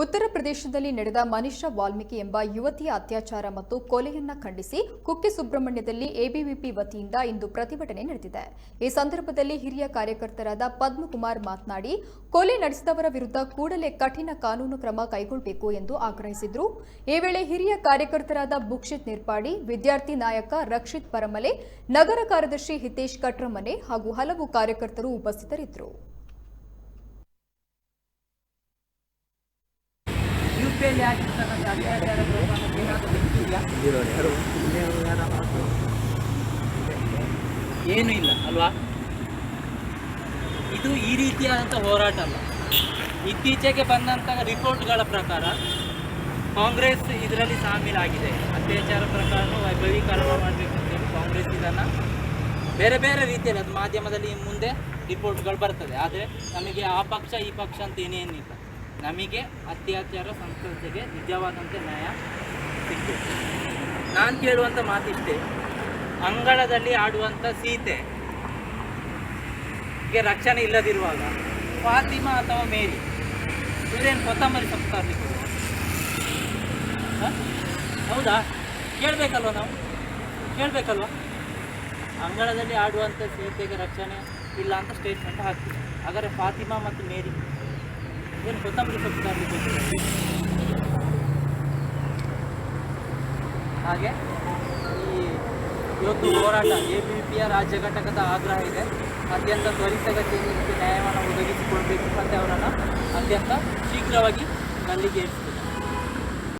ಉತ್ತರ ಪ್ರದೇಶದಲ್ಲಿ ನಡೆದ ಮನಿಷಾ ವಾಲ್ಮೀಕಿ ಎಂಬ ಯುವತಿಯ ಅತ್ಯಾಚಾರ ಮತ್ತು ಕೊಲೆಯನ್ನ ಖಂಡಿಸಿ ಕುಕ್ಕೆ ಸುಬ್ರಹ್ಮಣ್ಯದಲ್ಲಿ ಎಬಿವಿಪಿ ವತಿಯಿಂದ ಇಂದು ಪ್ರತಿಭಟನೆ ನಡೆದಿದೆ. ಈ ಸಂದರ್ಭದಲ್ಲಿ ಹಿರಿಯ ಕಾರ್ಯಕರ್ತರಾದ ಪದ್ಮಕುಮಾರ್ ಮಾತನಾಡಿ, ಕೊಲೆ ನಡೆಸಿದವರ ವಿರುದ್ಧ ಕೂಡಲೇ ಕಠಿಣ ಕಾನೂನು ಕ್ರಮ ಕೈಗೊಳ್ಳಬೇಕು ಎಂದು ಆಗ್ರಹಿಸಿದರು. ಈ ವೇಳೆ ಹಿರಿಯ ಕಾರ್ಯಕರ್ತರಾದ ಬುಕ್ಷಿತ್ ನಿರ್ಪಾಡಿ, ವಿದ್ಯಾರ್ಥಿ ನಾಯಕ ರಕ್ಷಿತ್ ಪರಮಲೆ, ನಗರ ಕಾರ್ಯದರ್ಶಿ ಹಿತೇಶ್ ಕಟ್ರಮನೆ ಹಾಗೂ ಹಲವು ಕಾರ್ಯಕರ್ತರು ಉಪಸ್ಥಿತರಿದ್ದರು. ಏನೂ ಇಲ್ಲ ಅಲ್ವಾ? ಇದು ಈ ರೀತಿಯಾದಂಥ ಹೋರಾಟ ಅಲ್ಲ. ಇತ್ತೀಚೆಗೆ ಬಂದಂತಹ ರಿಪೋರ್ಟ್ಗಳ ಪ್ರಕಾರ ಕಾಂಗ್ರೆಸ್ ಇದರಲ್ಲಿ ಶಾಮೀಲಾಗಿದೆ. ಅತ್ಯಾಚಾರ ಪ್ರಕರಣ ವೈಭವೀಕರಣ ಮಾಡಬೇಕು ಅಂತೇಳಿ ಕಾಂಗ್ರೆಸ್ ಇದನ್ನು ಬೇರೆ ಬೇರೆ ರೀತಿಯಲ್ಲಿ ಅದು ಮಾಧ್ಯಮದಲ್ಲಿ ಮುಂದೆ ರಿಪೋರ್ಟ್ಗಳು ಬರ್ತದೆ. ಆದರೆ ನಮಗೆ ಆ ಪಕ್ಷ ಈ ಪಕ್ಷ ಅಂತ ಏನೇನಿಲ್ಲ. ನಮಗೆ ಅತ್ಯಾಚಾರ ಸಂತ್ರಸ್ತೆಗೆ ನಿಜವಾದಂಥ ನ್ಯಾಯ ಸಿಗಬೇಕು. ನಾನು ಕೇಳುವಂಥ ಮಾತಿಷ್ಟೇ, ಅಂಗಳದಲ್ಲಿ ಆಡುವಂಥ ಸೀತೆಗೆ ರಕ್ಷಣೆ ಇಲ್ಲದಿರುವಾಗ ಫಾತಿಮಾ ಅಥವಾ ಮೇರಿ ಇವರೇನು ಕೊತ್ತಂಬರಿ ಸೊಪ್ಪು ತರಲಿಕ್ಕೆ ಹೌದಾ? ಕೇಳಬೇಕಲ್ವ? ನಾವು ಕೇಳಬೇಕಲ್ವ? ಅಂಗಳದಲ್ಲಿ ಆಡುವಂಥ ಸೀತೆಗೆ ರಕ್ಷಣೆ ಇಲ್ಲ ಅಂತ ಸ್ಟೇಟ್ಮೆಂಟ್ ಹಾಕ್ತೀವಿ. ಹಾಗಾದರೆ ಫಾತಿಮಾ ಮತ್ತು ಮೇರಿ ಏನು ಕೊತ್ತಂಬರಿ ಸೊಪ್ಪು ತರಲಿಕ್ಕೆ? ಹಾಗೆ ಇವತ್ತು ಹೋರಾಟ ಎಬಿವಿಪಿಯ ರಾಜ್ಯ ಘಟಕದ ಆಗ್ರಹ ಇದೆ. ಅತ್ಯಂತ ತ್ವರಿತಗತಿಯಲ್ಲಿ ನ್ಯಾಯವನ್ನು ಒದಗಿಸಿಕೊಡಬೇಕು ಮತ್ತು ಅವರನ್ನು ಅತ್ಯಂತ ಶೀಘ್ರವಾಗಿ ಗಲ್ಲಿಗೆ ಏರಿಸಬೇಕು.